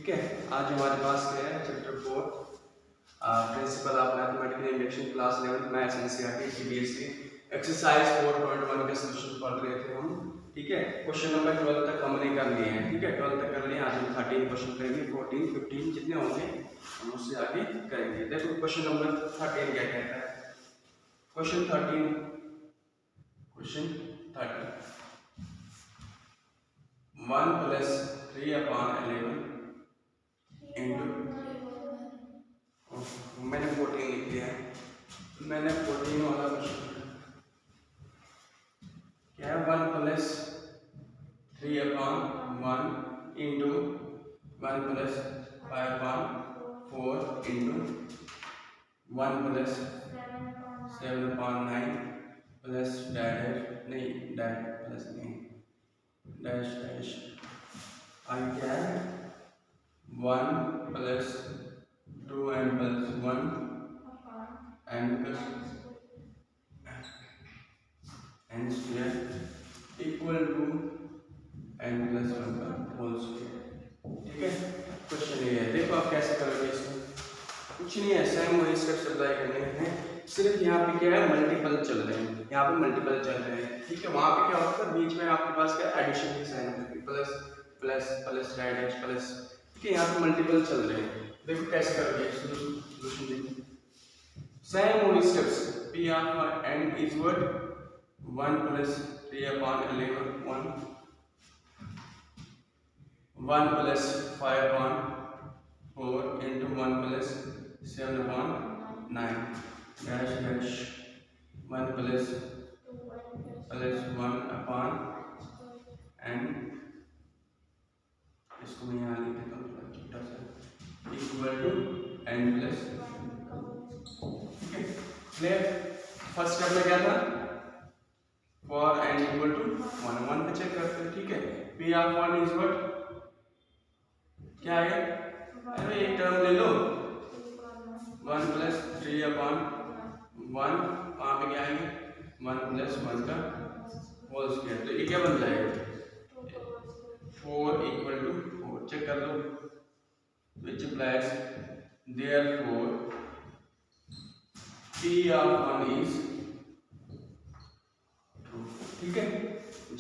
ठीक है, आज हमारे पास क्या है chapter 4 principle of mathematical induction class 11 maths NCERT CBSE exercise 4.1 के सॉल्यूशन पढ़ रहे थे हम। ठीक है, क्वेश्चन नंबर 12 तक हमने कर लिए हैं। ठीक है, 12 तक कर लिए। आज हम 13 क्वेश्चन करेंगे, 14 15 जितने होंगे हम उससे आगे करेंगे। देखो क्वेश्चन नंबर 13 क्या कहता है। क्वेश्चन 13 1 + 3/11 इंटू मैंने 14 लिख दिया है। मैंने 14 वाला क्वेश्चन क्या है 1 + 3/1 इंटू 1 + 5/4 इंटू 1 + 7/9 प्लस डैश आई क्या है 1 + 2n + 1 n square equal to n + 1 का होल स्क्वायर। ठीक है, क्वेश्चन ये है। देखो आप कैसे करोगे इसको। कुछ नहीं है, सेम वही स्टेप्स अप्लाई करने हैं। सिर्फ यहाँ पे क्या है मल्टीपल चल रहे हैं, यहाँ पे मल्टीपल चल रहे हैं। ठीक है, वहाँ पे क्या होता है बीच में आपके पास क्या एडिशन की साइन होती है, plus plus plus dash plus. ठीक है, यहाँ पे मल्टीपल चल रहे हैं। देखो कैसे करोगे सॉल्यूशन देखो। सेम वही steps p of n is what 1 + 3/11 1 + 5/4 into 1 + 7/9 dash 1 + 1/n इसको मैं यहाँ लिख देता हूँ थोड़ा छोटा सा equal to n +। Clear. First step में क्या था फॉर n इक्वल टू 1 पे चेक करते हैं। ठीक है, p ऑफ 1 इज व्हाट क्या है, अरे एक टर्म ले लो 1 + 3/1 वहां पे क्या आएगा 1 + 1 का होल स्क्वायर। तो ये क्या बन जाएगा 4 इक्वल टू 4। चेक कर लो which implies therefore p of 1 is true. ठीक है,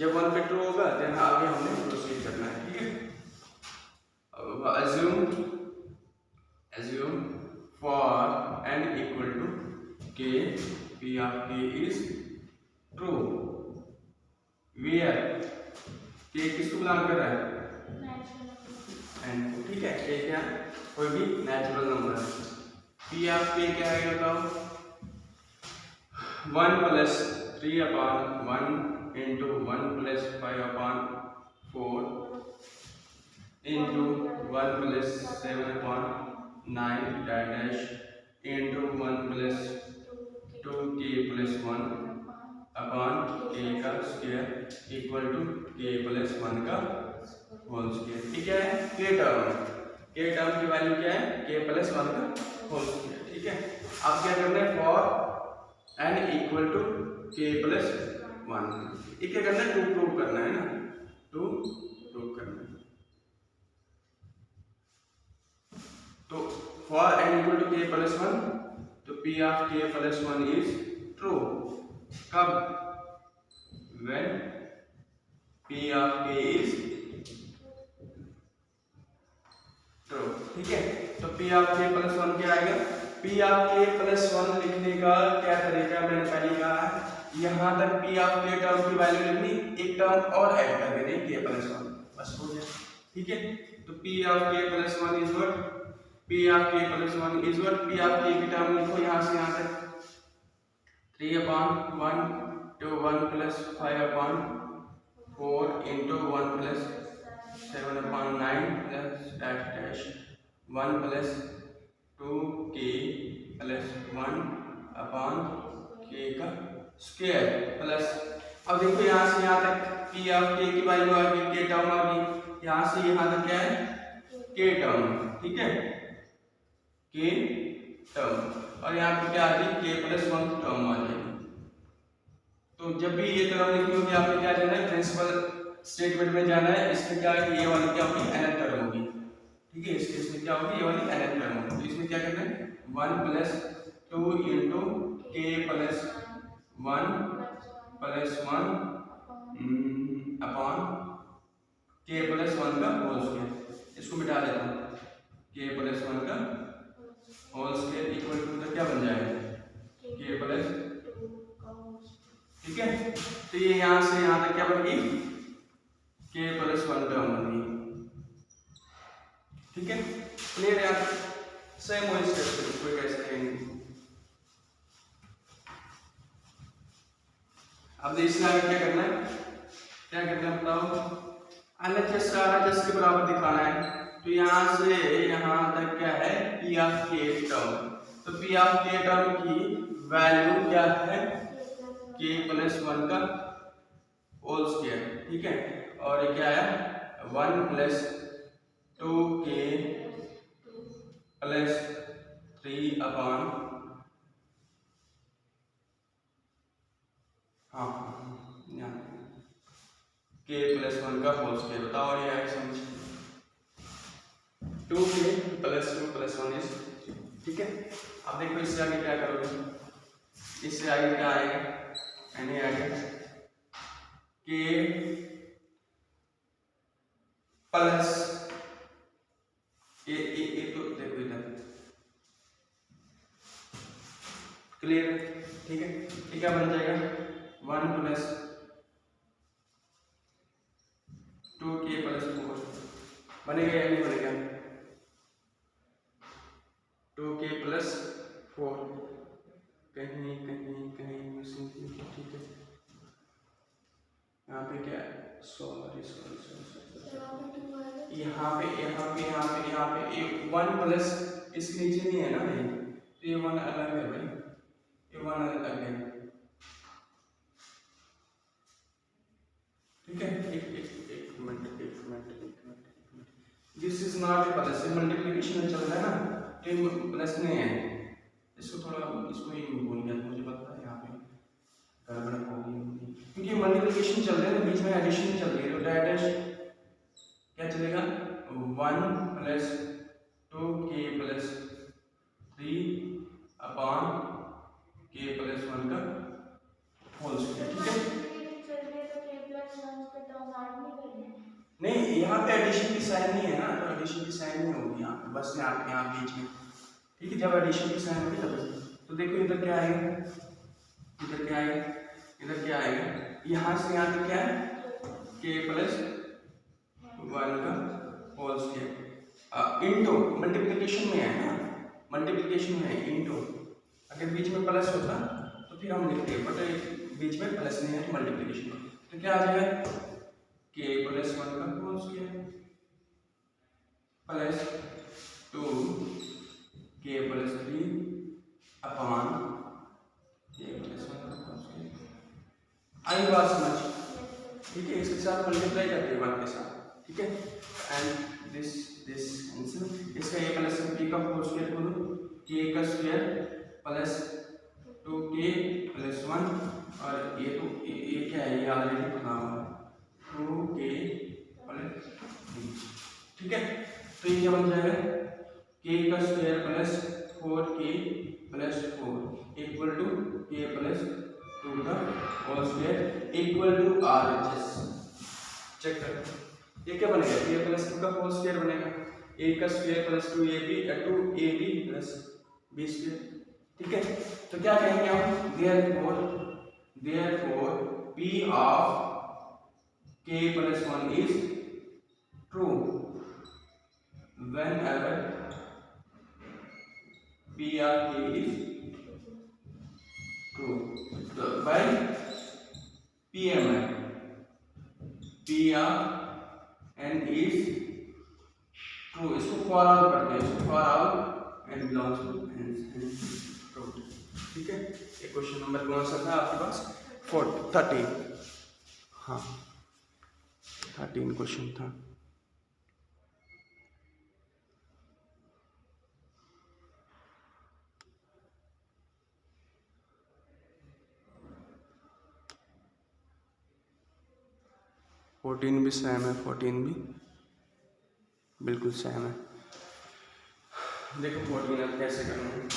जब 1 पे ट्रू होगा देन आगे हमने प्रोसीड करना है। ठीक है, assume for n equal to k p of k is true where k किसको बिलोंग कर रहा है n को। ठीक है, k क्या कोई भी नेचुरल नंबर है। p of k क्या है बताओ 1 + 3/1 into 1 + 5/4 into 1 + 7/9 dash into 1 + 2k + 1 upon k का स्क्वायर इक्वल टू k + 1 का होल स्क्वायर। ठीक है, k टर्म की वैल्यू क्या है k + 1 का होल स्क्वायर। ठीक है, अब क्या करना है for n equal to k + 1 ये क्या करना है टू प्रूव करना है ना, टू प्रूव करना है। तो for n equal to k + 1 तो p of k + 1 is true कब when p of k is true। ठीक है, तो p of k + 1 क्या आएगा p of k + 1 लिखने का क्या तरीका मैंने पहले कहा है, यहाँ तक p of k टर्म की वैल्यू लिखनी, एक टर्म और ऐड कर देनी k + 1 बस हो गया। ठीक है, तो p of k + 1 is what p of k + 1 is what p of k की टर्म लिखो यहाँ से यहाँ तक 3/1 to 1 + 5/4 into 1 + 7/9 dash 1 + 2k + 1 upon k का स्क्वायर प्लस। अब देखो यहाँ से यहाँ तक p of k की वैल्यू आ गई, k टर्म आ गई, यहाँ से यहाँ तक क्या है k टर्म। ठीक है, k टर्म और यहाँ पे क्या आ गई k + 1 टर्म आ जाएगी। तो जब भी ये टर्म लिखनी होगी आपने क्या जाना है प्रिंसिपल स्टेटमेंट में जाना है। इसमें क्या है ये वाली क्या होगी nth टर्म होगी। ठीक है। इस केस में क्या होगी, ये वाली ln टर्म होगी। तो इसमें क्या करना है, 1 प्लस 2 इंटू के प्लस 1 प्लस 1 अपॉन के प्लस 1 का होल स्क्वायर। इसको मिटा देता हूँ, के प्लस 1 का होल स्क्वायर इक्वल टू क्या बन जाएगा, के प्लस, ठीक है। तो ये यहाँ से यहाँ तक क्या बन गई, के प्लस 1 टर्म बन गई, ठीक है। क्लियर है यार, सेम वही स्टेप कोई कैसे करेंगे। अब इससे आगे क्या करना है, क्या करना है बताओ, LHS RHS के बराबर दिखाना है। तो यहाँ से यहाँ तक क्या है, पी ऑफ के टर्म। तो पी ऑफ के टर्म की वैल्यू क्या है, के प्लस 1 का होल स्क्वायर, ठीक है। और ये क्या है, 1 प्लस 2 के प्लस 3 अपॉन, हाँ के प्लस 1 का होल स्क्वायर। बताओ और ये आगे समझ, 2 के प्लस 2 प्लस 1 इज, ठीक है। अब देखो इससे आगे क्या करोगे, इससे आगे क्या आएगा, यानी आगे के प्लस ये तो देखो इधर, क्लियर, ठीक है। ये क्या बन जाएगा, 1 प्लस 2 के प्लस 4 बनेगा या नहीं बनेगा, 2 के प्लस 4, कहीं कहीं कहीं मिसिंग, ठीक है। यहाँ पे क्या है, सॉरी यहाँ पे ये 1 प्लस इसके नीचे नहीं है ना भाई, तो ये 1 अलग है भाई, ये 1 अलग है, ठीक है। एक minute, this is not a plus, ये मल्टीप्लिकेशन में चल रहा है ना, ये प्लस नहीं है। इसको थोड़ा, इसको ही भूल गया, मुझे पता है यहाँ पे गड़बड़ होगी, क्योंकि मल्टीप्लिकेशन चल रहा है, बीच में एडिशन चल रही है। तो डायरेक्ट क्या चलेगा, 1 प्लस 2 के प्लस 3 अपॉन के प्लस 1 का होल स्क्वायर, ठीक है। नहीं, यहाँ पे एडिशन की साइन नहीं है ना, तो एडिशन की साइन नहीं होगी यहाँ पे, बस यहाँ बीच में, ठीक है। जब एडिशन की साइन होगी तब, तो देखो इधर क्या आएगा, इधर क्या आएगा, इधर क्या आएगा, यहाँ से यहाँ तक क्या है, के प्लस 1 का होल स्क्वायर इनटू, मल्टीप्लिकेशन में है ना, मल्टीप्लिकेशन में है इनटू, अगर बीच में प्लस होता तो फिर हम लिखते हैं, बट बीच में प्लस नहीं है तो मल्टीप्लिकेशन, तो क्या आ जाएगा, के प्लस 1 का होल स्क्वायर प्लस 2 के प्लस 3 अपॉन के प्लस 1 का होल स्क्वायर। आई बात समझ, ठीक है। इसके साथ मल्टीप्लाई करते हैं 1 के साथ, ठीक है। एंड दिस आंसर, इसका ए प्लस बी का होल स्क्वायर बोलो, के का स्क्वायर प्लस 2k प्लस 1, और ये तो ये क्या है, ये ऑलरेडी बना हुआ है, 2k प्लस 3, ठीक है। तो ये क्या बन जाएगा, k का square plus 4k plus 4 equal to k plus 2 का whole square equal to RHS। Check करो ये क्या बनेगा, a प्लस 2 का होल स्क्वायर बनेगा, a का square plus 2ab plus b square, ठीक है। तो क्या कहेंगे हम, therefore p of k plus 1 is true whenever p of k is true। तो by pm p of n is true, इसको फॉर आउट करते हैं, इसको for out and belongs to n true, ठीक है। ये क्वेश्चन नंबर कौन सा था आपके पास, 13, हाँ 13 क्वेश्चन था। फोर्टीन भी सेम है, 14 भी बिल्कुल सेम है। देखो 14 अब कैसे करूँ।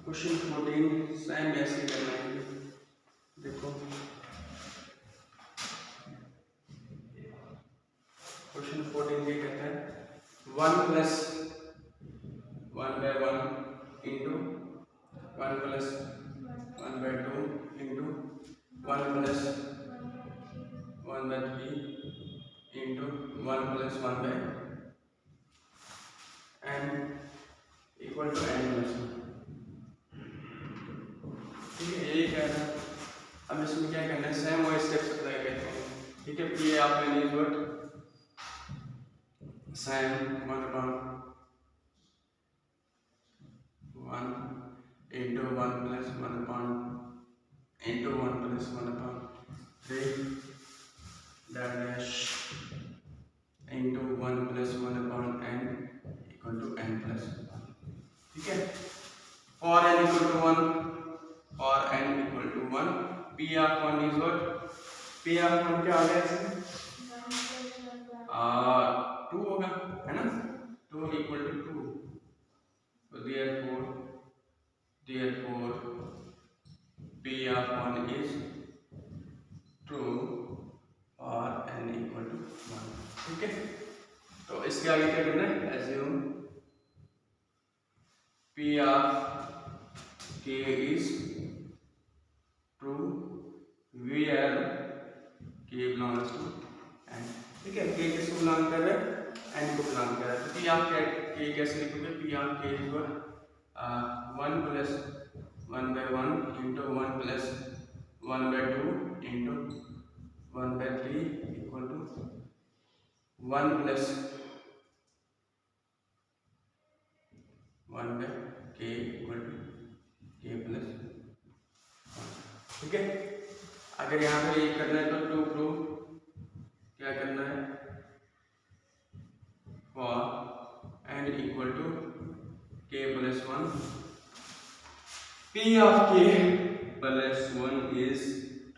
क्वेश्चन 14 सेम ऐसे करना है। देखो क्वेश्चन 14 ये कहता है 1 plus 1/1 into 1 plus 1/2 into 1 plus 1/3 into 1 plus 1/n equal to n plus 1। ठीक है, यही कह रहा है। अब इसमें क्या करना है, सेम वही स्टेप्स अप्लाई करते हैं। ठीक है, ये आपने नीज word sin 1/1 into 1 plus 1/3 dash into 1 plus 1/n equal to n plus 1। ठीक है, for n equal to 1 or n equal to 1 p of 1 is what? p of 1 क्या आ गया इसमें 2 होगा, है ना। 2 equal to 2, so therefore p of 1 is true or n equal to 1। ठीक है, तो इसके आगे क्या करना है, assume p of k is true where k belongs to n। ठीक है, k किसको बिलोंग कर रहा है, n को बिलोंग कर रहा है। तो p of k कैसे लिखोगे, p of k is 1 plus 1/1 into 1 plus 1/2 into 1/3 equal to 1 plus 1/k equal to k plus 1। ठीक है, अगर यहाँ पे ये करना है तो टू प्रूव क्या करना है, for n equal to k plus 1 p of k plus 1 is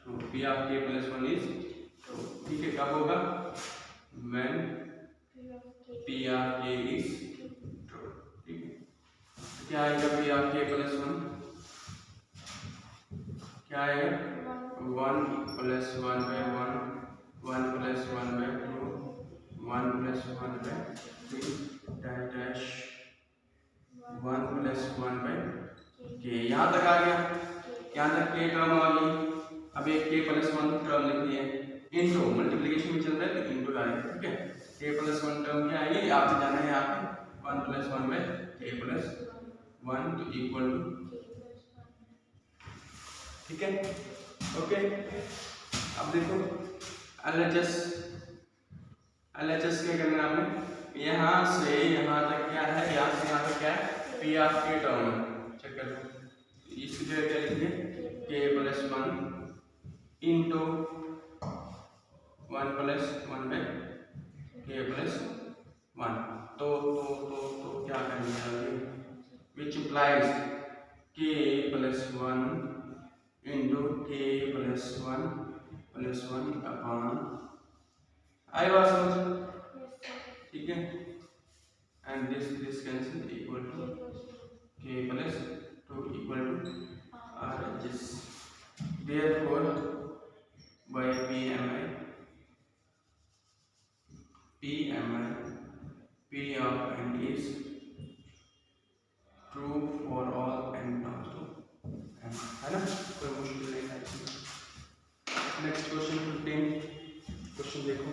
true। p of k plus 1 is true। ठीक है, कब होगा, when p of k is true। ठीक है, क्या आएगा p of k plus 1, क्या आएगा 1 plus 1/1 1 plus 1/2 1 plus 1/3 dash 1 plus 1/k। यहाँ तक आ गया, यहाँ तक k टर्म आ गई। अब एक k plus 1 टर्म लिखनी है, इंटू मल्टीप्लिकेशन में चल रहा है तो इंटू आएगा। ठीक है, k plus 1 टर्म क्या आएगी, आपसे जाना है यहाँ पे 1 plus 1/k plus 1 तो इक्वल टू। ठीक है, ओके। अब देखो LHS क्या करना है हमें, यहाँ से यहाँ तक क्या है, यहाँ से यहाँ तक क्या है, p of k टर्म है। चेक कर लो, इसकी जगह क्या लिखेंगे, k plus 1 into 1 plus 1/k plus 1। तो क्या करेंगे आगे, which implies k plus 1 into k plus 1 upon आई बात समझ। ठीक है, and this cancel equal to k plus 2 equal to RHS। therefore by PMI p of n is true for all n belongs to n, है ना, कोई मुश्किल नहीं है इसमें। नेक्स्ट क्वेश्चन 15, क्वेश्चन देखो,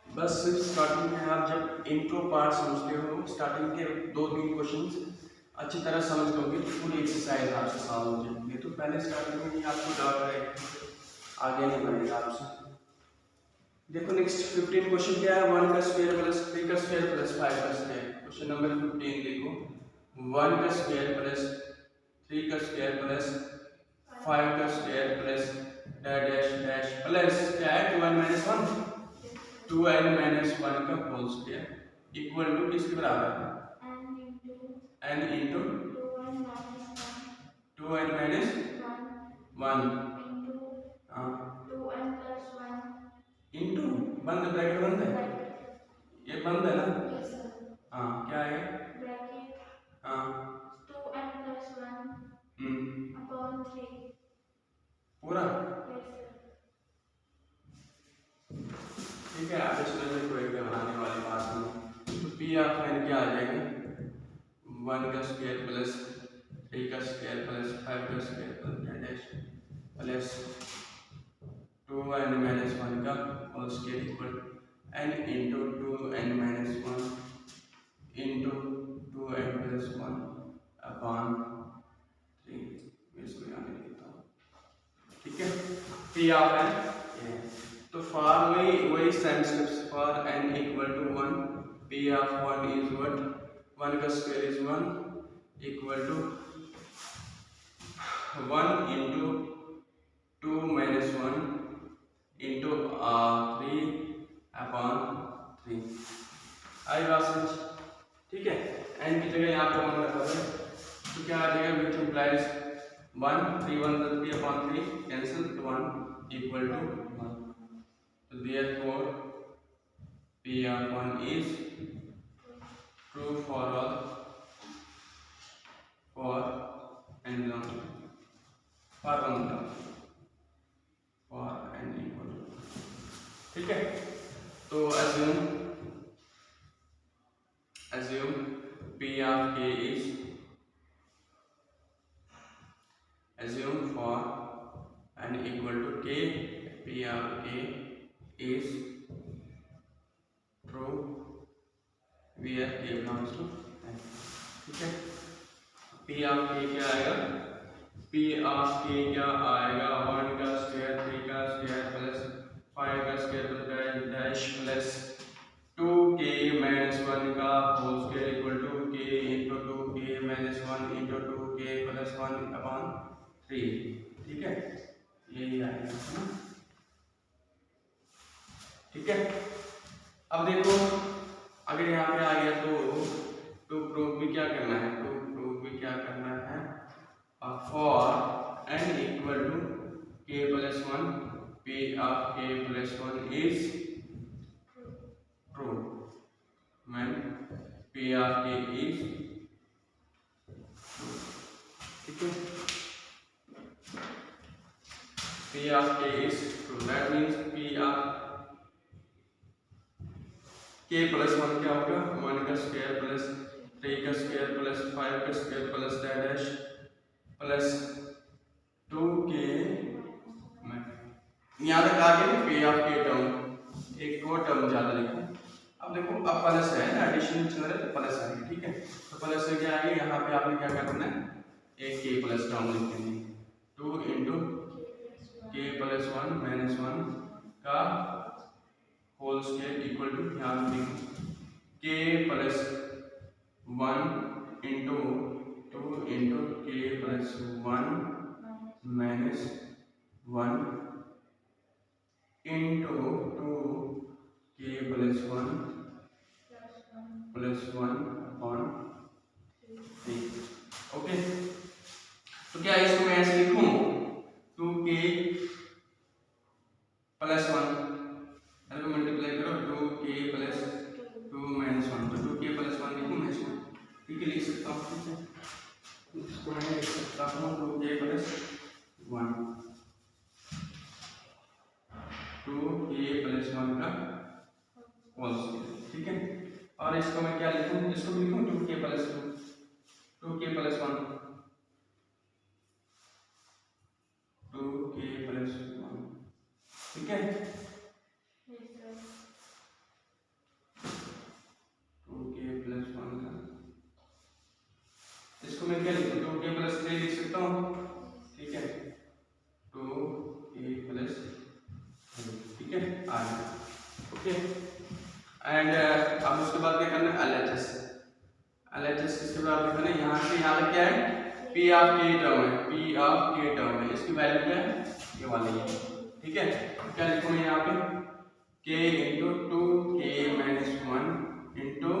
बस सिर्फ स्टार्टिंग में आप जब इंट्रो पार्ट समझते हो, स्टार्टिंग के 2-3 क्वेश्चंस अच्छी तरह समझ लोगे तो पूरी एक्सरसाइज आपसे सॉल्व हो जाएगी। तो पहले स्टार्टिंग में ही आपको डाउट रहेगा आगे नहीं बढ़ेगा आपसे। देखो नेक्स्ट 15 क्वेश्चन क्या है, 1 का स्क्वायर प्लस 3 का स्क्वायर प्लस 5 का स्क्वायर। क्वेश्चन नंबर 15 देखो, 1 का स्क्वायर प्लस 3 का स्क्वायर प्लस 5 का square plus dash dash plus क्या है 2n माइनस 1, 2n माइनस 1 का होल स्क्वायर इक्वल टू किसके बराबर है, n into 2n minus 1 into बंद ब्रैकेट बंद है, ये बंद है ना, हाँ क्या है हाँ 2n plus 1 upon 3 पूरा ठीक है। आगे चलो कोई बनाने वाली बात नहीं। तो पी ऑफ n क्या आ जाएगा, 1 का स्क्वायर प्लस 3 का स्क्वायर प्लस 5 का स्क्वायर प्लस 2n माइनस 1 का whole square equal n into 2n minus 1 into 2n plus 1 upon 3। इसको यहाँ लिख देता हूँ, ठीक है। पी ऑफ n तो फॉर में वही same steps, for n equal to 1 P of 1 is what 1 का square is 1 equal to 1 into 2 minus 1 into 3 upon 3। आई बात समझ, ठीक है। n की जगह यहाँ पे 1 रखा है तो क्या आ जाएगा, which implies 1 3 1 3 upon 3 cancel, 1 equal to 1। So therefore P of 1 is true for all for n long for 1 long for n equal to, ठीक है। तो assume P of k is assume for n equal to k, P of k is true where k belongs to n, ठीक है। P of k क्या आएगा, P of k क्या आएगा, 1 का स्क्वायर 3 का स्क्वायर प्लस 5 का square plus dash plus 2k minus 1 का whole square equal to k into 2k minus 1 into 2k plus 1 upon 3, ठीक है। यही आएगा ना, ठीक है। अब देखो अगर यहाँ पे आ गया तो प्रूफ भी क्या करना है, तो प्रूफ भी क्या करना है, for n equal to k plus 1 p of k plus 1 is true when p of k is true, ठीक है। p of k is true, that means p of k plus 1 क्या होगा, 1 का स्क्वायर प्लस 3 का square plus 5 का square plus dash plus 2k, यहाँ तक आ गया p ऑफ k टर्म, एक और टर्म ज़्यादा लिखो। अब देखो अब प्लस है ना, एडिशन चल रहा है तो प्लस आएगी, ठीक है। तो प्लस से क्या आएगी, यहाँ पे आपने क्या करना है, एक k प्लस टर्म लिख देंगे, 2 इंटू k प्लस 1 माइनस 1 का होल स्क्वायर इक्वल टू यहाँ k plus 1 into 2 into k plus 1 minus 1 into 2k plus 1 upon 3, okay. तो क्या इसको मैं ऐसे लिखूं, 2k प्लस 1 मल्टीप्लाई करो 2k प्लस 2 माइनस 1, तो 2k प्लस 1 लिखूं मैं इसको, ठीक है, लिख सकता हूँ, ठीक है। इसको मैं लिख सकता हूँ 2k प्लस 1 का होल स्क्वायर, ठीक है। और इसको मैं क्या लिखूं, इसको लिखूं 2k प्लस 1 2k प्लस 1 ठीक है। 2k प्लस 1 का, इसको मैं क्या लिखूं, 2k प्लस 3 लिख सकता हूँ, ठीक है, 2k प्लस LHS किसके बराबर लिखा है, यहाँ से यहाँ तक क्या है, P ऑफ K टर्म है, P ऑफ K टर्म है, इसकी वैल्यू क्या है, ये वाली है। ठीक है, तो क्या लिखूँ मैं यहाँ पे, K into 2K minus 1 into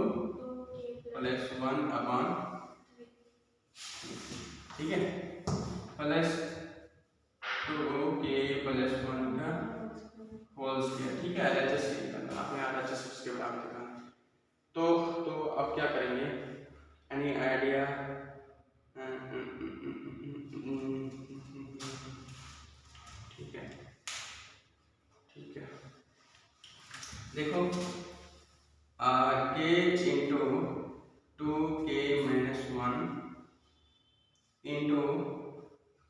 plus 1 upon, ठीक है, प्लस 2K प्लस 1 का होल स्क्वायर। ठीक है, LHS निकालना आपने, LHS उसके बराबर लिखा। तो अब क्या करेंगे, एनी आइडिया, ठीक है, ठीक है, देखो K into 2K minus 1 into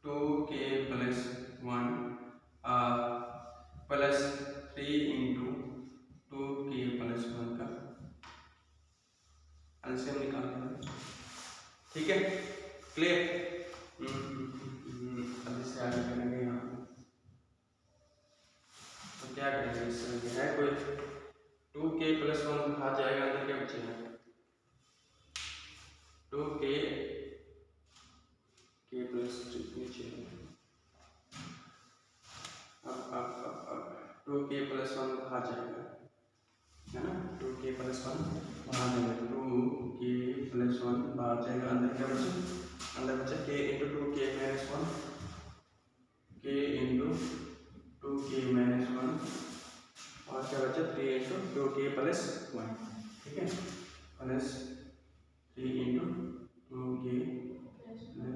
2K plus 1 plus 3 into 2K plus 1 का एलसीएम निकालना है। ठीक है, क्लियर। अब इससे आगे करेंगे यहाँ, तो क्या करेंगे, इससे है कोई 2K प्लस 1 बाहर जाएगा, अंदर क्या बचेगा, 2K प्लस 3 नीचे, अब 2K प्लस 1 बाहर जाएगा, है ना, 2K प्लस 1 बाहर जाएगा, 2K प्लस 1 बाहर जाएगा, अंदर क्या बचे, अंदर बचा K into 2K minus 1, K into 2K minus 1 और क्या बचा 3 इंटू 2K प्लस 1। ठीक है, plus 3 into 2K plus 1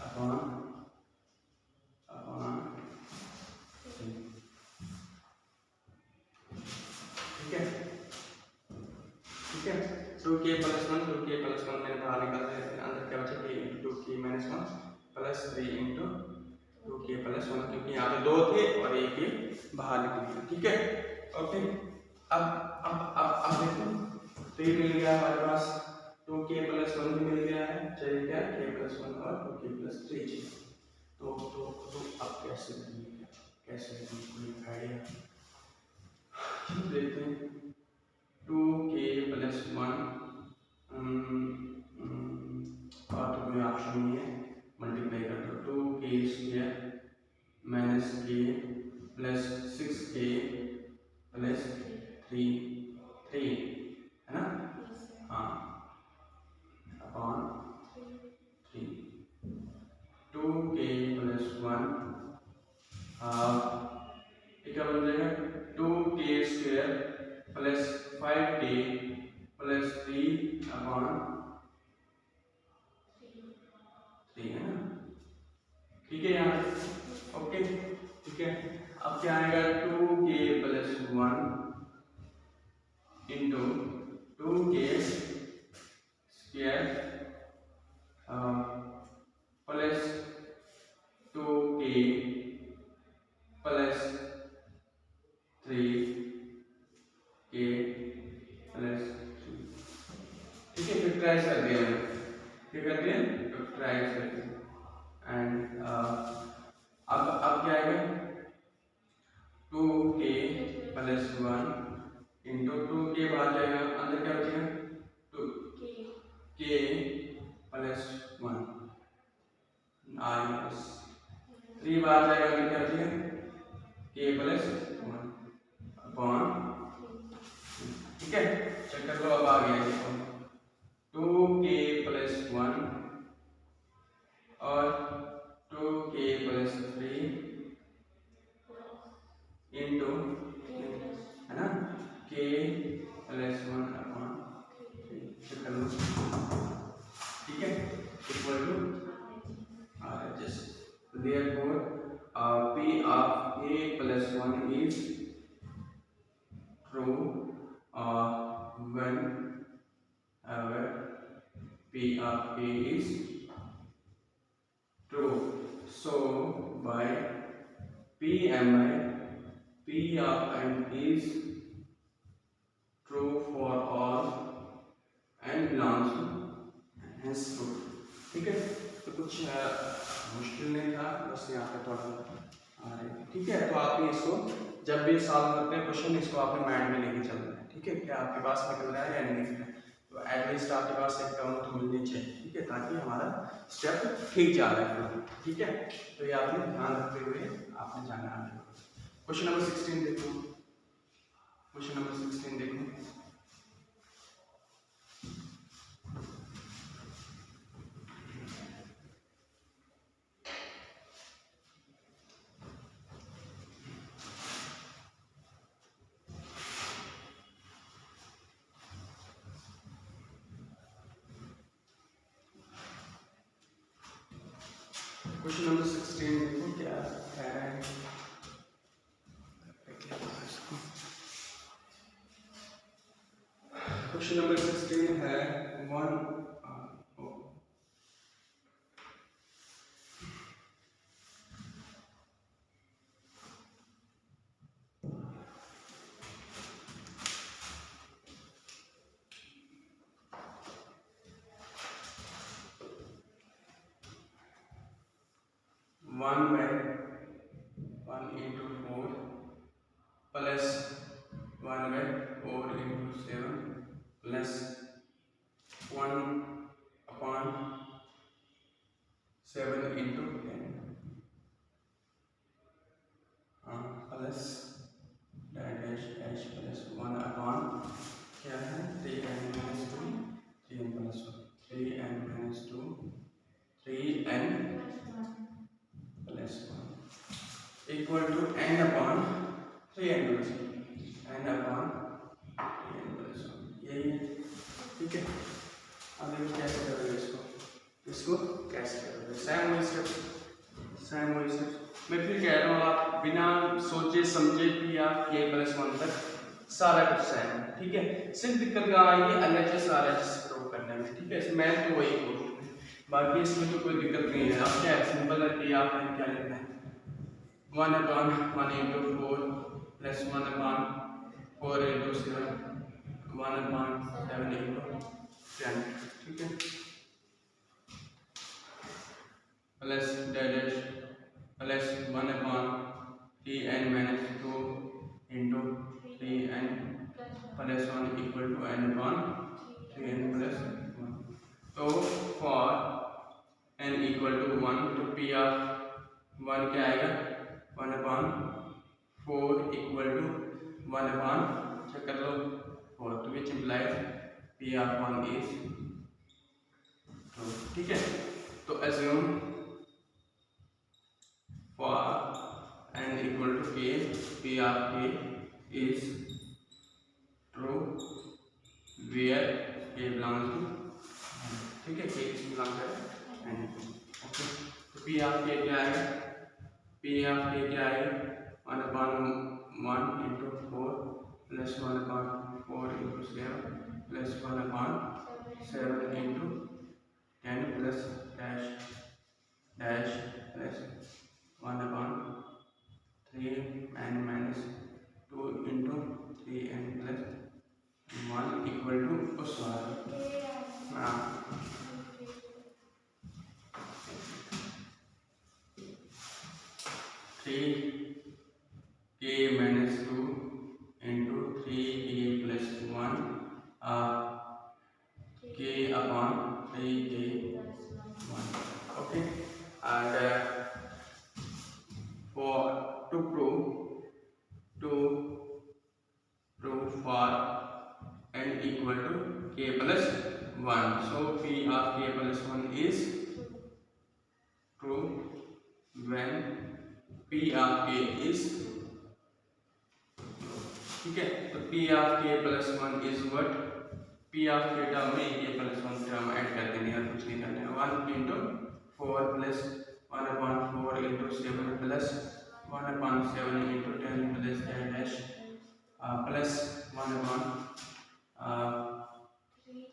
upon ठीक है, 2K प्लस 1 मैंने बाहर निकाल दिया, अंदर क्या बचा K into 2K minus 1 plus 3 into 2K plus 1, क्योंकि यहाँ पे 2 थे और एक ये बाहर निकल गया। ठीक है, ओके, अब देखो, तो ये मिल गया हमारे पास, 2K प्लस 1 भी मिल गया है, चाहिए क्या, K प्लस 1 और 2K प्लस 3 चाहिए। तो अब कैसे बनेगा, कैसे कोई आइडिया, देखते हैं, 2K प्लस 1 और तो कोई ऑप्शन नहीं है, मल्टीप्लाई कर दो, 2K square minus K plus 6K plus 3 है ना, हाँ, अपॉन 3, 2K प्लस 1 क्या बन जाएगा, 2K square plus 5K plus 3 upon 3, है ना, ठीक है यहाँ, ओके, ठीक है। अब क्या आएगा, 2K plus 1 into 2K square plus 2K plus 3K plus 3, ठीक है, फैक्टराइज कर दिया मैंने, क्या कर दिया, फैक्टराइज कर दिया, एंड अब क्या आएगा, 2K प्लस 1 इंटू 2K बाहर जाएगा, अंदर क्या बचेगा, 2K प्लस 1 प्लस 3 बाहर जाएगा, अंदर क्या बचेगा, K प्लस 1 अपॉन, ठीक है, चेक कर लो, अब आ गया, देखो 2K प्लस 1 और 2K प्लस 3 इंटू, है ना, K प्लस 1 अपॉन 3, चेक कर लो, ठीक है, equal to RHS, therefore P of K plus 1 is true when P of K is true. So by PMI, P of n is true for all and belongs to hence true. ठीक है, तो कुछ मुश्किल नहीं था, बस यहाँ पे थोड़ा आ रहे, ठीक है, तो आपने इसको जब भी सॉल्व करते हैं क्वेश्चन, इसको आपने माइंड में लेके चलना है। ठीक है, क्या आपके पास निकल रहा है या नहीं निकल रहा है। तो एटलीस्ट आपके पास एक टर्म तो मिलनी चाहिए, ठीक है, ताकि हमारा स्टेप ठीक जा रहा है, ठीक है। तो ये आपने ध्यान रखते हुए आपने जाना आगे। क्वेश्चन नंबर 16 देखो, क्वेश्चन नंबर 16 देखो। क्वेश्चन नंबर 16 देखो क्या है। क्वेश्चन नंबर 16 है 1 into 4 plus 1 by 4 into 7 plus 1 upon 7 into 10 plus dash plus 1 upon क्या है 3n minus 2 3n plus 1 3n minus 2 3n plus 1 equal to n upon 3n plus 1 n upon 3n plus 1 यही है, ठीक है। अब देखो कैसे करोगे इसको कैसे करोगे। सेम वही स्टेप मैं फिर कह रहा हूँ, आप बिना सोचे समझे भी आप k प्लस 1 तक सारा कुछ सेम है, ठीक है। सिर्फ दिक्कत कहाँ आएगी LHS RHS प्रूव करने में, ठीक है। मैं तो वही बोलूँ, बाकी इसमें तो कोई दिक्कत नहीं है। अब क्या है, सिंपल है कि आपने क्या लिखना है 1 upon 1 into 4 plus 1 upon 4 into 7 1 upon 7 into 10, ठीक है, plus dash plus 1 upon 3n minus 2 into 3n plus 1 equal to n upon 3n plus 1। तो for n equal to 1 तो p of 1 क्या आएगा 1 upon 4 equal to 1 upon check कर लो 4, तो which implies p of 1 is 2, ठीक है। तो assume for n equal to k p of k is true where k belongs to n, ठीक है, k किस belongs है n, ओके। तो p of k क्या आएगा p of k क्या आएगा 1 upon 1 into 4 plus 1 upon 4 into 7 plus 1 upon 7 into 10 plus dash plus 1 upon 3n minus 2 into 3n plus 1 equal to हाँ 3k minus 2 into 3k plus 1 k upon 3k 1, okay। And for to prove for n equal to k plus 1, so p of k plus 1 is true when p of k is, ठीक है। तो p of k plus 1 is what, p of k term में k plus 1 term add कर देनी है और कुछ नहीं करना है। 1 into 4 plus 1 upon 4 into 7 plus 1 upon 7 into 10 plus dash plus 1 upon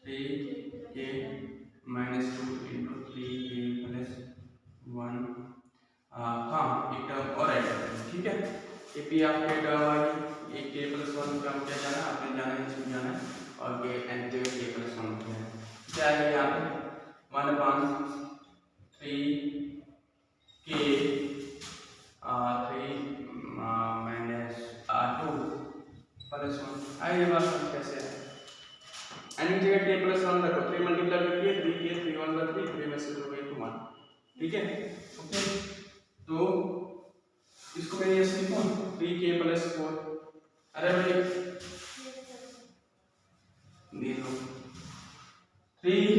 3k minus 2 into 3k plus 1, हाँ एक टर्म और ऐड कर देंगे, ठीक है। ये पी ऑफ के टर्म आ गई, एक के प्लस 1 टर्म क्या जाना आपने जाना है, इसमें जाना है, और के एन के प्लस 1 क्या है यहाँ पे 1 upon 3k 3 minus 2 प्लस 1 आइए बात एन की जगह k प्लस 1 रखो, 3 मल्टीप्लाई करके 3k 3 1 3 3 में से 2 into 1, ठीक है। ओके, तो इसको मैं ऐसे लिखूं 3k प्लस 4, अरे भाई देखो 3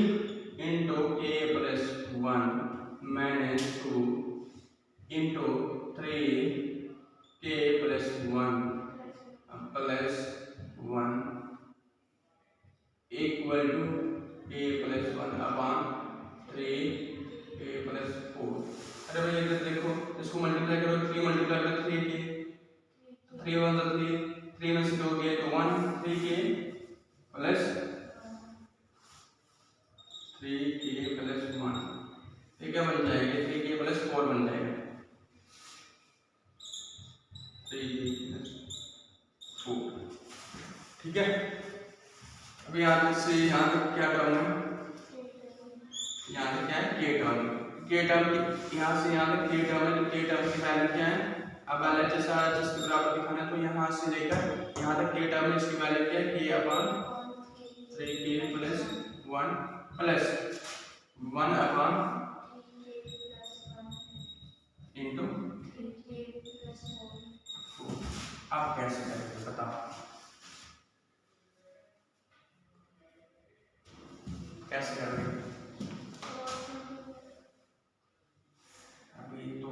into k plus 1 minus 2 into 3k plus 1 plus 1 equal to k plus 1 upon 3k plus 4। अरे भाई इधर देखो, इसको मल्टीप्लाई करो, 3 मल्टीप्लाई करो 3k, 3 1 3, 3 में से 2 गए तो 1, 3k प्लस 1, ये क्या बन जाएगा, 3k प्लस 4 बन जाएगा, 3k प्लस 4, ठीक है। अभी यहाँ से यहाँ तक क्या टर्म है, यहाँ तक क्या है k टर्म, यहाँ से यहाँ तक k टर्म है, तो k टर्म की वैल्यू क्या है, अब LHS जिसके बराबर दिखाना है, तो यहाँ से लेकर यहाँ तक k टर्म है, इसकी वैल्यू क्या है, k upon 3k plus 1 plus 1 upon into, आप कैसे करेंगे बताओ, कैसे करेंगे। अभी तो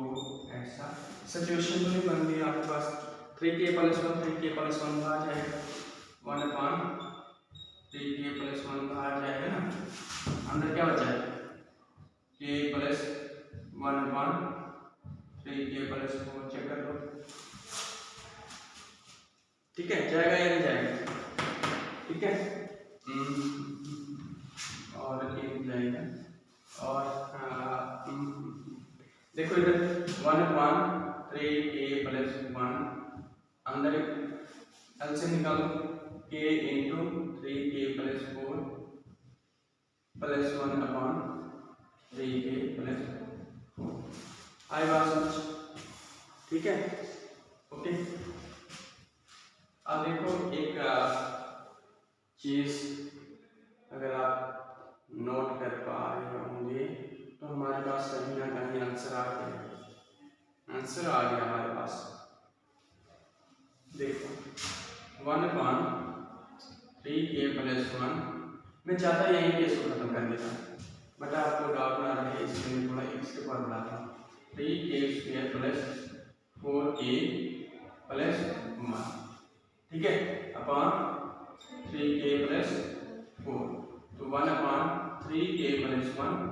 ऐसा सिचुएशन तो नहीं बन रही आपके पास, 3k प्लस 1 3k प्लस 1 बाहर जाएगा, 1 अपॉन 3k प्लस 1 बाहर जाएगा ना, अंदर क्या बचा है, k plus 1 upon 3k plus 4, check कर लो, ठीक है, जाएगा या नहीं जाएगा, ठीक है। और एक जाएगा, और देखो इधर 1 अपॉन 3k प्लस 1, अंदर एलसीएम निकालो, k into 3k plus 4 plus 1 upon 3k plus 4, आई बात समझ, ठीक है। ओके, अब देखो एक चीज अगर आप नोट कर पा रहे होंगे तो हमारे पास कहीं ना कहीं आंसर आ गया, आंसर आ गया हमारे पास। देखो 1 अपॉन 3k प्लस 1, मैं चाहता यही केस को खत्म कर देता, बट आपको डाउट ना रहे इसलिए मैं थोड़ा एक स्टेप और बढ़ाता हूँ, 3k square plus 4k plus 1, ठीक है, अपॉन 3k प्लस 4, तो 1 upon 3k plus 1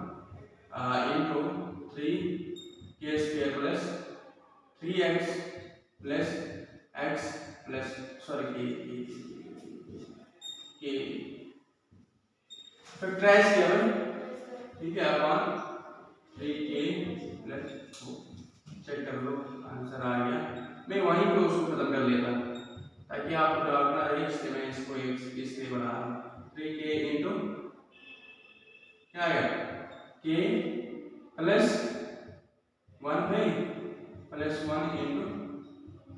into 3k square plus 3x plus x plus sorry k factorise किया भाई, ठीक है, अपॉन 3k प्लस 4, चेक कर लो आंसर आ गया। मैं वहीं पे उसको खत्म कर लेता ताकि आपको डाउट ना रहे, इसलिए मैं इसको इसलिए बना रहा हूँ, 3k इंटू क्या आएगा, k प्लस 1 है प्लस 1 इंटू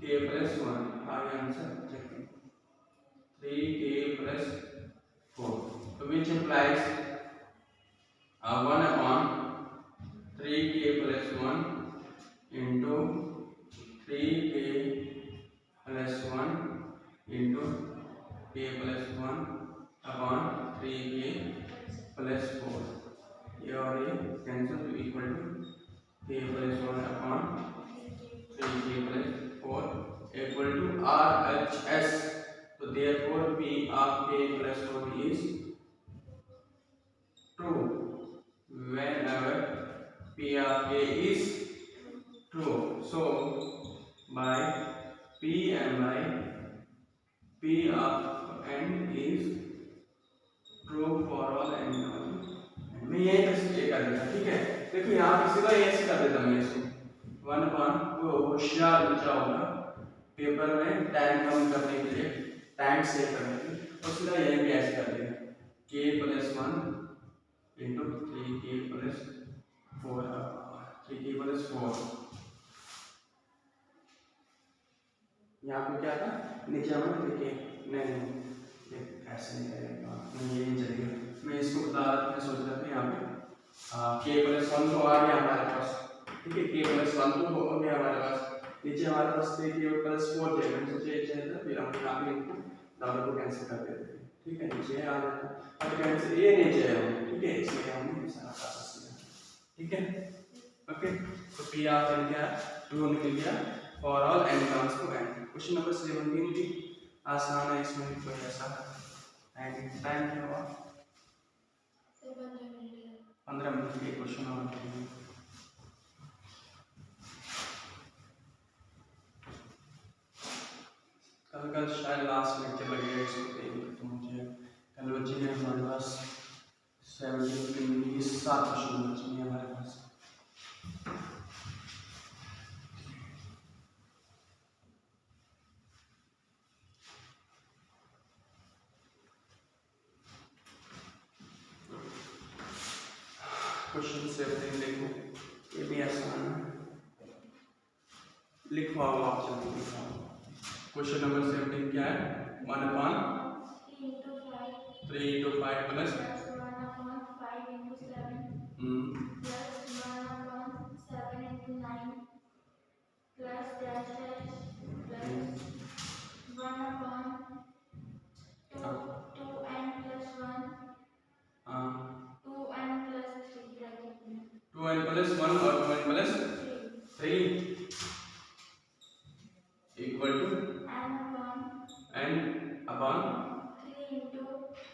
k प्लस 1, आ गया आंसर, चेक 3k प्लस 4, तो which implies 1 upon 3k plus 1 into 3k plus 1 into k plus 1 upon 3k plus 4, ये और ये कैंसिल, तो equal to k plus 1 upon 3k plus 4 equal to RHS, तो therefore P of k plus 4 is true whenever P of k is true, so by P and by P of n is true for all n, मैं यही तस्वीर कर देता, ठीक है। देखो यहाँ पे सीधा ऐसे कर देता मैं इसको 1 अपॉन, वो होशियार बच्चा होगा पेपर में टाइम कम करने के लिए, टाइम सेव करने के लिए, और सीधा यही भी ऐसे कर देगा k plus 1 into 3k plus 4, 3k plus 4, यहाँ पे क्या था नीचे हमें देखिए, नहीं ऐसे नहीं करेगा, मैं ये के प्लस 1 तो आ गया हमारे पास, ठीक है, के प्लस 1 तो हो गया हमारे पास। नीचे हमारे पास के प्लस 4 थे, हम सोचे चाहिए फिर हम यहाँ पे इनको डबल को कैंसिल कर देते हैं, ठीक है, नीचे आ जाता है। अब कैंसिल ये नीचे है, ठीक है, इसलिए हम इस तरह कर सकते हैं, ठीक है, ओके। तो पी ऑफ एन क्या है, 2 निकल गया for all n belongs to n. Question number 17 भी आसान है, इसमें कोई ऐसा एंड टाइम क्या हुआ 15 मिनट के क्वेश्चन और कल शायद लास्ट लेक्चर लगेगा इसको, तो मुझे कल बच्चे हैं हमारे पास 17 7 क्वेश्चन बचे हैं हमारे पास। क्वेश्चन 17 देखो, ये भी आसान है, लिखवा आप जल्दी लिखवा। क्वेश्चन नंबर 17 क्या है, 1 upon 3 into 5 plus 1 upon 5 into 7 plus 1 upon 7 into 9 plus dash dash plus 1 upon 2n plus 1 2n plus 3 bracket में 2n plus 1 और 2n plus 3 equal to n upon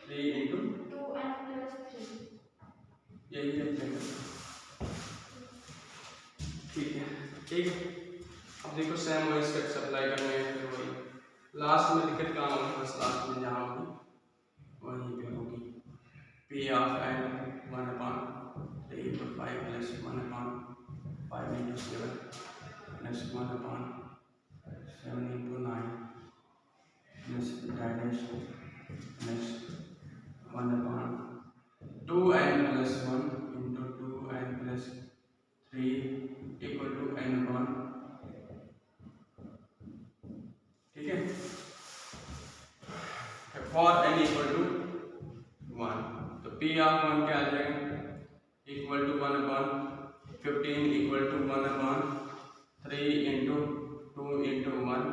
3 into 2n plus 3 यही है, ठीक है, ठीक है। अब देखो सेम वही स्टेप्स अप्लाई करने हैं, फिर वही लास्ट में दिक्कत कहाँ होगी, बस लास्ट में जहाँ होगी वहीं पे होगी। P of n 1 upon 3 into 5 plus 1 upon 5 into 7 plus 1 upon 7 into 9 plus dash plus 1 upon 2n plus 1 into 2n plus 3 equal to n upon, ठीक है, for n equal to 1 तो p of 1 क्या आ जाएगा, equal to 1 upon 15 equal to 1 upon 3 into 2 into 1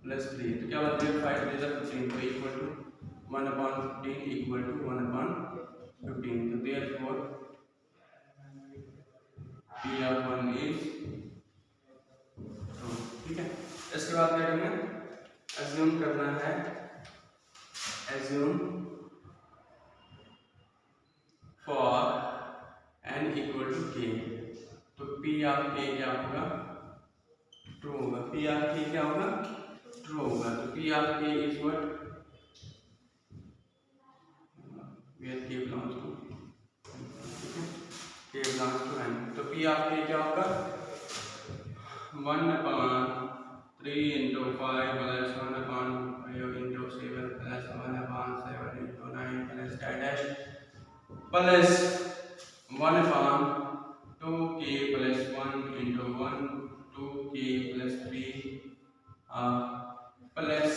plus 3 तो क्या होता है 5 3 15 तो equal to 1 upon 15 equal to 1 upon 15 तो therefore p of 1 is 2, ठीक है। इसके बाद क्या करना है, assume करना है, assume for n equal to k तो p of k क्या होगा, ट्रू होगा, p of k क्या होगा, ट्रू होगा। तो p of k is what, where k belongs to, k belongs to n तो p of k क्या होगा 1 upon 3 into 5 plus 1 upon 5 into 7 plus 1 upon 7 into 9 plus dash plus 1 upon 2k plus 1 into 1 2k plus 3 plus,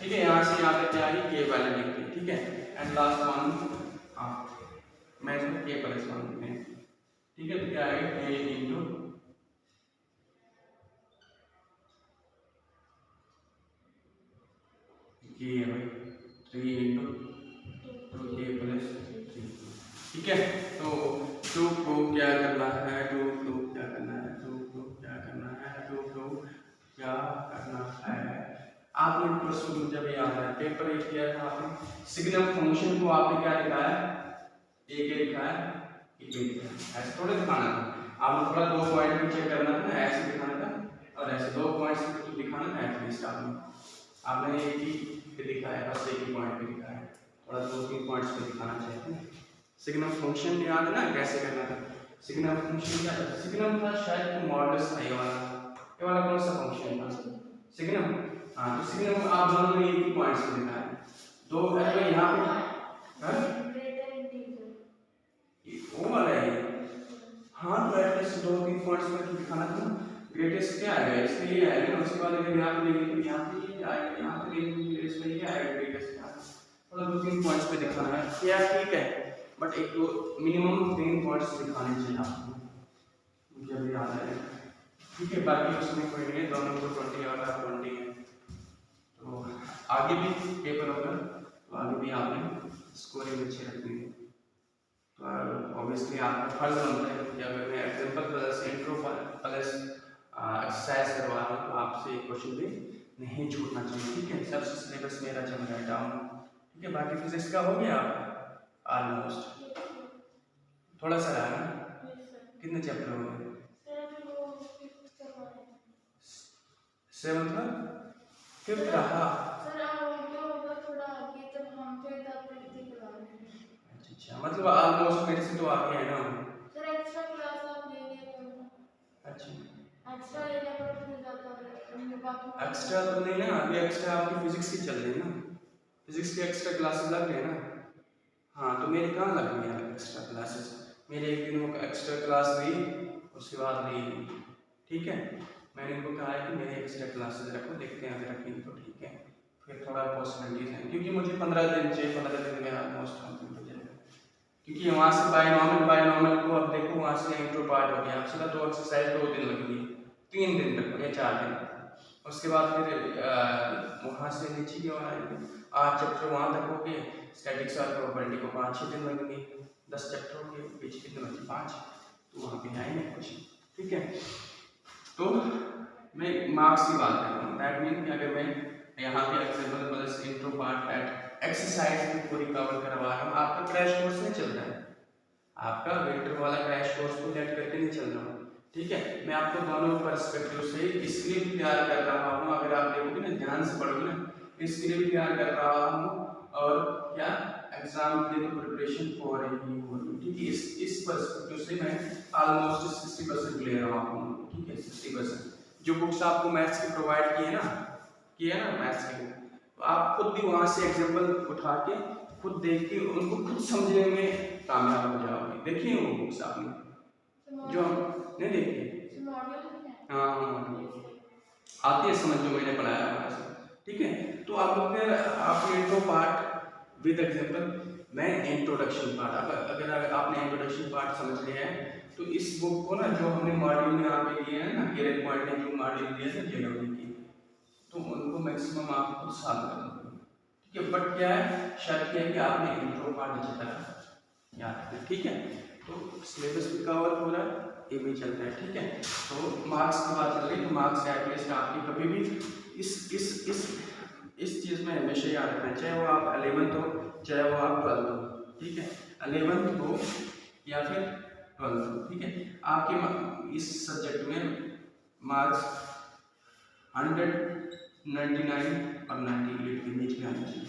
ठीक है, यहाँ से यहाँ पे क्या है k वैल्यू लिखते हैं, ठीक है, एंड लास्ट वन मैं इसमें k प्लस 1 लिखते हैं, ठीक है, तो क्या है k इंटू k है भाई 3 इंटू 2k प्लस 3, ठीक है। तो 2 को क्या करना है, 2 को क्या करना है, 2 को क्या करना है, 2 को क्या करना है, आपने प्रश्न जब याद है पेपर एक किया था आपने, सिग्नल फंक्शन को आपने क्या लिखा है, एक लिखा है, एक लिखा है, ऐसे थोड़े दिखाना था, आपने थोड़ा 2 पॉइंट भी चेक करना था ना, ऐसे दिखाना था और ऐसे 2 पॉइंट्स भी दिखाना था एटलीस्ट आपने एक ही लिखा है, बस एक ही पॉइंट पे लिखा है, थोड़ा 2-3 पॉइंट्स पे दिखाना चाहिए। सिग्नल फंक्शन याद है ना कैसे करना था, सिग्नल फंक्शन क्या था, सिग्नल था शायद मॉडुलस आई वाला, ये वाला कौन सा फंक्शन था सिग्नल, हाँ तो सिग्नल आप दोनों ने एक ही पॉइंट्स पे लिखा है, 2 है यहाँ पे वो वाला है, हाँ तो एटलीस्ट 2-3 पॉइंट्स पे दिखाना था, ग्रेटेस्ट क्या आएगा इसमें ये आएगा, उसके बाद अगर यहाँ पे लेंगे तो यहाँ पे ये आएगा, यहाँ पे लेंगे तो इसमें ये आएगा ग्रेटेस्ट, थोड़ा 2-3 पॉइंट्स पे दिखाना है क्या, ठीक है, बट एक तो मिनिमम 3 पॉइंट्स दिखाने चाहिए आपको, मुझे अभी याद है। ठीक है, बाकी उसमें कोई नहीं है, दोनों को 20 और 20 है। तो आगे भी पेपर होगा तो आगे भी आपने स्कोरिंग अच्छी रखनी है। तो ऑब्वियसली आपका फर्ज बनता है कि अगर मैं example plus intro plus exercise करवा रहा हूँ तो आपसे एक क्वेश्चन भी नहीं छूटना चाहिए। ठीक है, सबसे सिलेबस मेरा चल रहा है डाउन। ठीक है, बाकी फिजिक्स का हो गया आपका ऑलमोस्ट, थोड़ा सा रहा है ना। कितने चैप्टर हो गए? 7th का 5th रहा। अच्छा, मतलब ऑलमोस्ट मेरे से तो आगे है ना। सर एक्स्ट्रा क्लास आप ले लिए। अच्छा, एक्स्ट्रा ले लिया पर फिर जाता एक्स्ट्रा तो नहीं ना, अभी एक्स्ट्रा आपकी फिजिक्स की चल रही है ना, फिजिक्स की एक्स्ट्रा क्लासेस लग रही है ना। हाँ, तो मेरी कहाँ लग रही है एक्स्ट्रा क्लासेस? मेरे एक दिन एक्स्ट्रा क्लास ली, उसके बाद ली। ठीक है, मैंने इनको कहा है कि मेरे एक्स्ट्रा क्लासेस रखो, देखते हैं अगर रखेंगे तो ठीक है, फिर थोड़ा पॉसिबिलिटीज हैं, क्योंकि मुझे 15 दिन चाहिए, 15 दिन में ऑलमोस्ट कंप्लीट हो जाएगा। क्योंकि वहाँ से बायनॉर्मल को अब देखो, वहाँ से इंट्रो पार्ट हो गया, सीधा तो एक्सरसाइज 2 दिन लगेगी, 3 दिन तक या 4 दिन। उसके बाद फिर वहाँ से नीचे की ओर आएंगे, 8 चैप्टर वहाँ तक हो गए, स्टैटिक्स और प्रोबेबिलिटी को 5-6 दिन लगेंगे, 10 चैप्टर हो गए, बीच कितने बचे 5, तो वहाँ पे आएंगे कुछ। ठीक है, तो मैं मार्क्स की बात कर रहा हूँ, दैट मीन कि अगर मैं यहाँ पे example plus intro part eight exercise भी पूरी कवर करवा रहा हूँ, आपका क्रैश कोर्स नहीं चल रहा है, आपका विंटर वाला क्रैश कोर्स को लेट करके नहीं चल रहा हूँ। ठीक है, मैं आपको दोनों पर्सपेक्टिव से स्क्रिप्ट तैयार कर रहा हूँ, अगर आप देखोगे ना, ध्यान से पढ़ोगे ना, स्क्रिप्ट तैयार कर रहा हूँ और क्या एग्जाम के लिए प्रिपरेशन हो रही है। ठीक है, इस पर्सपेक्टिव से मैं ऑलमोस्ट 60% ले रहा हूँ। ठीक है, 60%। जो बुक्स आपको मैथ्स की प्रोवाइड की है ना मैथ्स की बुक, तो आप खुद भी वहाँ से एग्जाम्पल उठा के खुद देख के उनको खुद समझने में कामयाब हो जाओगे। देखिए वो बुक्स आपने जो नहीं देखी? हाँ, आती है समझ, जो मैंने पढ़ाया वहाँ से। ठीक है, तो आप अगर आप इंट्रो पार्ट विद एग्जाम्पल, मैं इंट्रोडक्शन पार्ट, अगर आपने इंट्रोडक्शन पार्ट समझ लिया है तो इस बुक को ना, जो हमने मॉड्यूल में यहाँ पे दिए हैं ना, गेरेट पॉइंट ने जो मॉड्यूल दिए थे जेडब्ल्यू की, तो उनको मैक्सिमम आप खुद सॉल्व कर दोगे। ठीक है, बट क्या है, शर्त क्या है कि आपने इंट्रो पार्ट अच्छी तरह याद रखना। ठीक है, तो सिलेबस भी कवर हो रहा है, ये भी चल रहा है। ठीक है, तो मार्क्स की बात चल रही है, तो मार्क्स एटलीस्ट आपकी कभी भी इस चीज़ में हमेशा याद रखना, चाहे वो आप 11th हो, चाहे वो आप 12th हो। ठीक है, 11th हो या फिर 12th हो। ठीक है, आपके इस सब्जेक्ट में मार्क्स 100, 99 और 98 के बीच में आना चाहिए,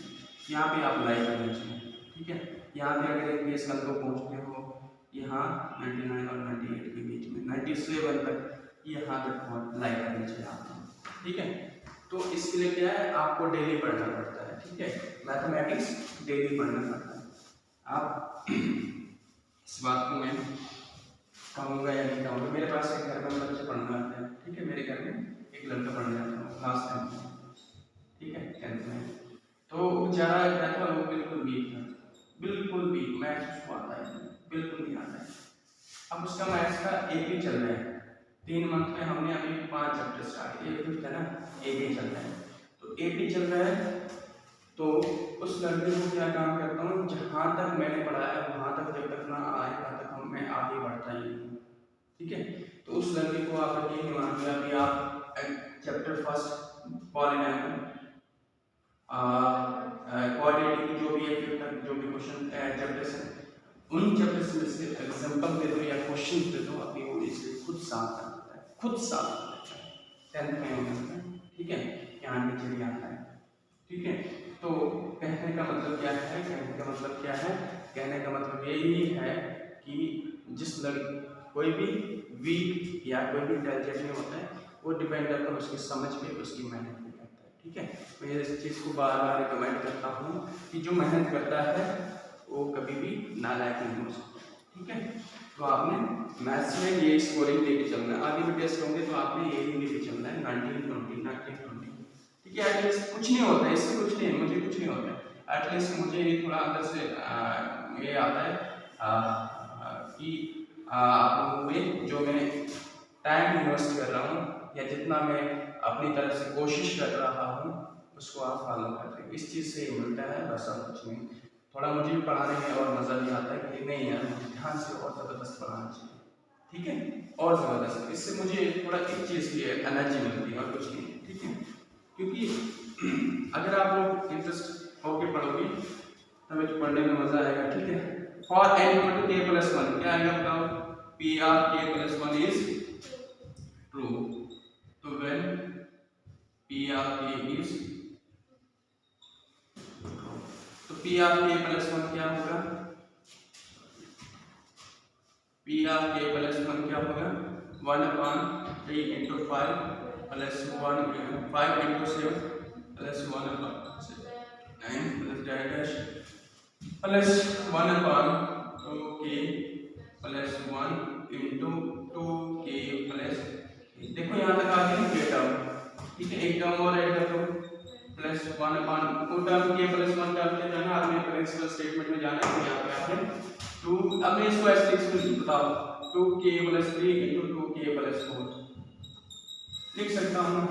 यहाँ पे आप लाइक करना चाहिए। ठीक है, यहाँ पे अगर एक बेस कल को पहुँचते हो यहाँ 99 और 98 के बीच में, 97 तक यहाँ तक लाइक करनी चाहिए आपको। ठीक है, तो इसके लिए क्या है, आपको डेली पढ़ना पड़ता है। ठीक है, मैथमेटिक्स डेली पढ़ना पड़ता है। आप इस बात को मैं कहूँगा या नहीं कहूँगा, मेरे पास एक घर में बच्चे पढ़ने आते हैं। ठीक है, मेरे घर में एक लड़का पढ़ने आता है, क्लास 10th में। ठीक है, 10th में, तो बेचारा क्या था, वो बिल्कुल वीक था, बिल्कुल वीक, मैथ्स उसको आता है बिल्कुल नहीं आता है। अब उसका मैथ्स का AP चल रहा है, 3 मंथ में हमने अभी 5 चैप्टर स्टार्ट किए, 5th है ना, AP चल रहा है, तो AP चल रहा है, तो उस लड़के को क्या काम करता हूँ, जहाँ तक मैंने पढ़ाया वहाँ तक जब तक ना आए तब तक मैं आगे बढ़ता ही हूँ। ठीक है, तो उस लड़के को आप ये नहीं मानूंगा कि आप चैप्टर फर्स्ट पॉलिनॉमियल क्वाड्रेटिक की जो भी है, फिर तक जो भी क्वेश्चन चैप्टर्स हैं, उन चैप्टर्स में से एग्जांपल दे दो या क्वेश्चन दे दो, अपनी वो इसलिए खुद साफ कर देता है, खुद साफ कर देता है, 10th में होता है। ठीक है, यहाँ नीचे भी आता है। ठीक है, तो कहने का मतलब क्या है, कहने का मतलब क्या है, कहने का मतलब यही है कि जिस लड़की कोई भी वीक या कोई भी इंटेलिजेंट नहीं होता है, वो डिपेंड करता है उसकी समझ पे, उसकी मेहनत पे करता है। ठीक है, मैं इस चीज़ को बार बार रिकमेंड करता हूँ कि जो मेहनत करता है वो कभी भी नालायक नहीं हो सकता। ठीक है, तो आपने मैथ्स में ये स्कोरिंग लेके चलना है, आगे भी टेस्ट होंगे तो आपने यही लेके चलना है, 19-20, 19-20। ठीक है, एटलीस्ट कुछ नहीं होता है, इससे कुछ नहीं है, मुझे कुछ नहीं होता है, एटलीस्ट मुझे ये थोड़ा अंदर से ये आता है कि आप लोगों पे जो मैं टाइम इन्वेस्ट कर रहा हूँ या जितना मैं अपनी तरफ से कोशिश कर रहा हूँ उसको आप फॉलो कर रहे हो, इस चीज़ से मिलता है, बस और कुछ नहीं। थोड़ा मुझे भी पढ़ाने में और मज़ा भी आता है कि नहीं यार मुझे ध्यान से और ज़बरदस्त पढ़ाना चाहिए, ठीक है, और ज़बरदस्त, इससे मुझे थोड़ा एक चीज़ की एनर्जी मिलती है और कुछ नहीं, ठीक है। क्योंकि अगर आप लोग इंटरेस्ट होके पढ़ोगे तभी तो पढ़ने में मज़ा आएगा, ठीक है। For n equal to k plus 1 क्या आएगा बताओ, p of k plus 1 is true, तो when p of k is, तो p ऑफ k प्लस 1 क्या होगा, p ऑफ k प्लस 1 क्या होगा 1/3 into 5 plus 1 5 into 7 plus 1/9 plus dash plus 1/2k plus 1 into 2k plus, देखो यहाँ तक आ गया ये टर्म, ठीक है, एक टर्म और ऐड कर दो plus 1/2 term k plus 1 term के जाना आपने प्रिंसिपल स्टेटमेंट में जाना है, यहाँ पे आपने 2, अब मैं इसको एस्टेरिस्क में बताओ 2k plus 3 into 2k plus 4 लिख सकता हूँ ना,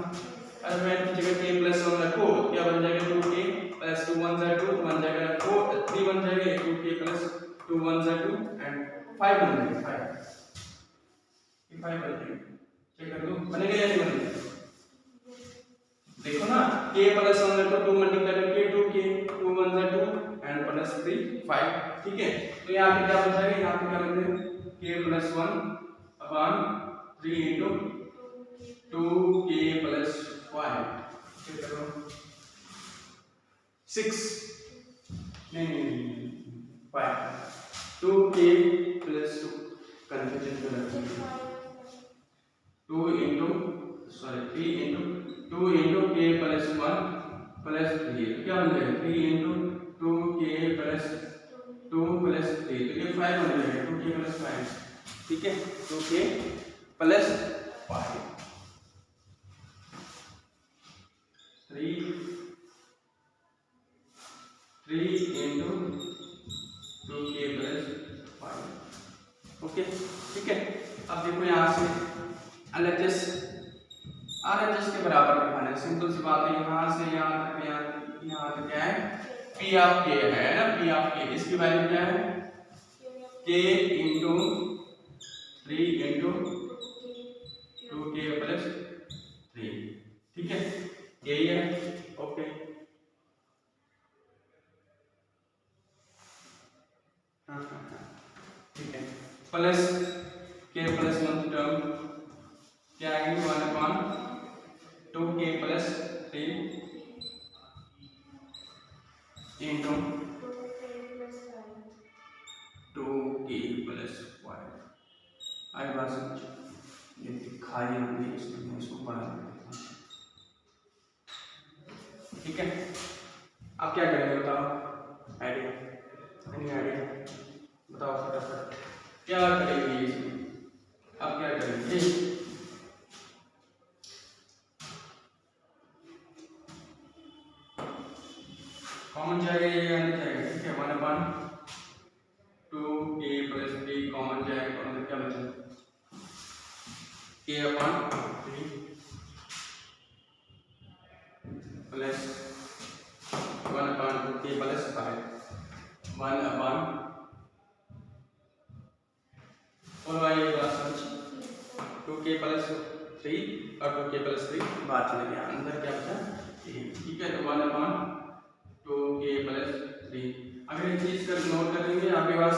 अगर मैं की जगह k प्लस 1 रखो क्या बन जाएगा 2k प्लस 2 1 2 तो बन जाएगा 4 3 बन जाएगा 2k प्लस 2 1 2 एंड 5 बन जाएगा 5 बन जाएगा, चेक कर लो बनेगा या नहीं बनेगा, देखो ना k प्लस 1 रखो 2 मल्टीप्लाई करके 2k 2 1 2 एंड प्लस 3 5, ठीक है। तो यहाँ पे क्या बन जाएगा, यहाँ पे क्या बन जाएगा k plus 1/3 into 2k plus 5, check करो 6 नहीं 5 2k प्लस 2 कंफ्यूजन कर रखी है 2 into sorry 3 into 2 into k plus 1 plus 3 क्या बन जाएगा 3 into 2k प्लस 2 प्लस 3 तो ये 5 बन जाएगा 2k प्लस 5, ठीक है, 2k plus 5 3 into 2k plus 5, okay, ठीक है। अब देखो यहाँ से LHS RHS के बराबर लिखाना है, सिंपल सी बात है, यहाँ से यहाँ तक यहाँ तक क्या है P ऑफ k है ना, P ऑफ k इसकी वैल्यू क्या है k into 3 into 2k plus 3, ठीक है, यही है, ओके। ठीक है, प्लस k प्लस 1 टर्म क्या आएगी 1/2k plus 3 into 2k plus 5, आई बात समझ, ये दिखाई होगी इसमें इसको पढ़ा, ठीक है। आप क्या करेंगे बताओ, आइडिया नहीं आइडिया बताओ फटाफट क्या करेंगे इसमें, आप क्या करेंगे, कॉमन जाएगा ये आने जाएगा, ठीक है 1/2k प्लस 3 कॉमन जाएगा, मतलब क्या बचेगा k/3 प्लस 1/2k प्लस 5 1/, और ये बात समझ 2k प्लस 3 और 2k प्लस 3 बात चल गया, अंदर क्या बचा, ठीक है, तो 1/2k प्लस 3, अगर एक चीज कर नोट कर लेंगे आपके पास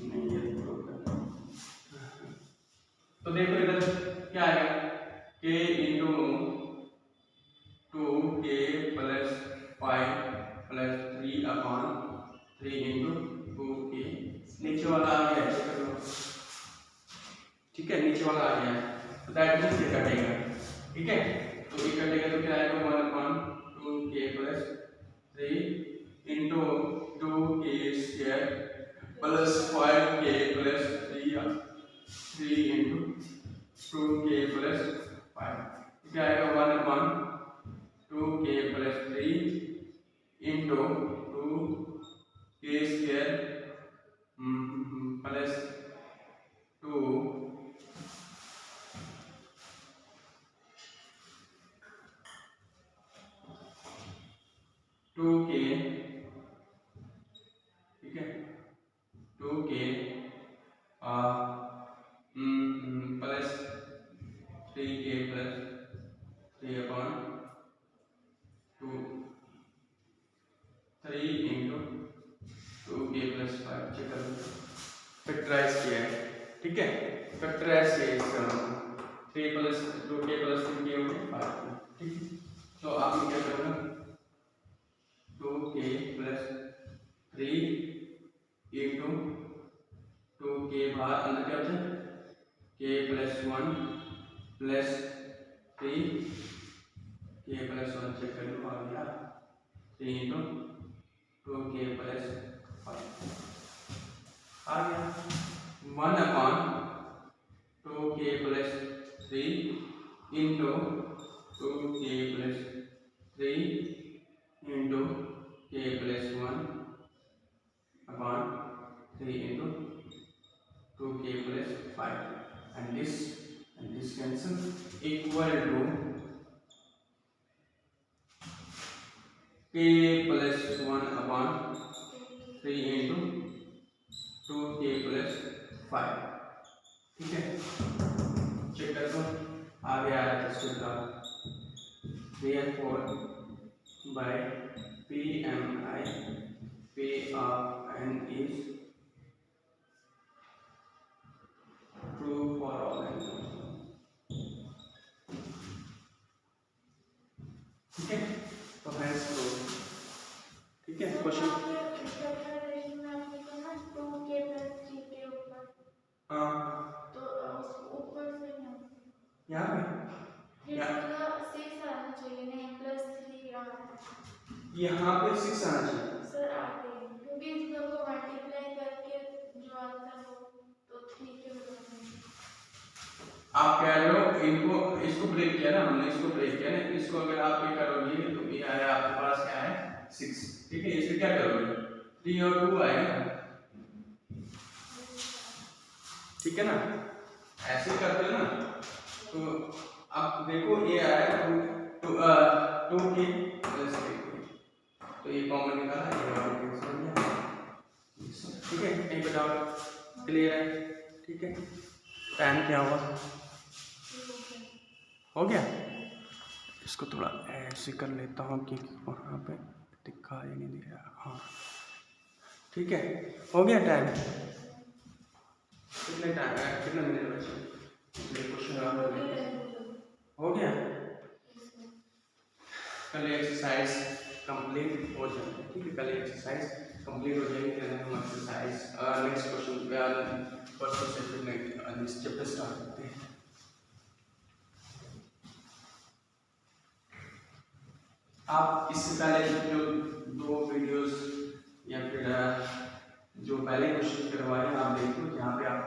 नहीं है तो देखो इधर क्या आएगा k into 2k plus 5 plus 3/3 into 2k, नीचे वाला आ गया, ठीक है, नीचे वाला आ गया, तो दैट मींस ये कटेगा, ठीक है, तो ये कटेगा तो क्या आएगा 1/2k plus 3 into 2k square plus 5k plus 3 into 2k plus 5, क्या आएगा 1/2k plus 3 into 2k square 2k plus 3k plus 3 upon 3 into 2k plus 5 check करो फैक्टराइज किया है, ठीक है। फैक्टराइज किया इसका 3 प्लस 2k प्लस 3k हो गया 5, ठीक है। तो आपने क्या करना 2k प्लस 3 इंटू 2k बाहर अंदर क्या होता है k plus 1 plus 3 k plus 1 check कर लो आ गया 3 इंटू 2k प्लस 5 आ गया 1 upon 2k plus 3 into 2k plus 3 into k plus 1 upon 3 into 2k plus 5 and this cancel equal to k plus 1 upon 3 into 2k plus 5, ठीक है। Check कर दो आ गया इसके बाद therefore by PMI P of n is true for all n, ठीक है। तो हैंस प्रूव, ठीक है। क्वेश्चन हाँ तो ऊपर से यहाँ पे यहाँ पे 6 आना चाहिए सर आते हैं क्योंकि इन सबको मल्टीप्लाई करके जो आता है वो तो ठीक है। आप कह रहे हो इनको इसको ब्रेक किया ना हमने, इसको ब्रेक किया ना, इसको अगर आप ये करोगे तो ये आया आपके पास क्या है 6, ठीक है। इसमें क्या करोगे 3 और 2 आएगा, ठीक है ना। ऐसे करते हो ना तो अब देखो ये आया 2k प्लस 3, तो ये कॉमन निकाला ये वाला कैंसिल हो गया, ठीक है। एक बताओ क्लियर है, ठीक है। टाइम क्या हुआ हो गया, इसको थोड़ा ऐसे कर लेता हूँ कि वहाँ पे दिखा ही नहीं दे रहा, हाँ ठीक है। हो गया टाइम, कितने टाइम कितने मिनट बचे क्वेश्चन हो गया। कल एक्सरसाइज कंप्लीट हो जाएगी, ठीक है। कल एक्सरसाइज कंप्लीट हो जाएगी, फिर हम एक्सरसाइज नेक्स्ट क्वेश्चन परसों से फिर नेक्स्ट चैप्टर स्टार्ट करते हैं। आप इससे पहले जो 2 वीडियोस या फिर जो पहले क्वेश्चन करवाए आप देख लो, जहाँ पे आप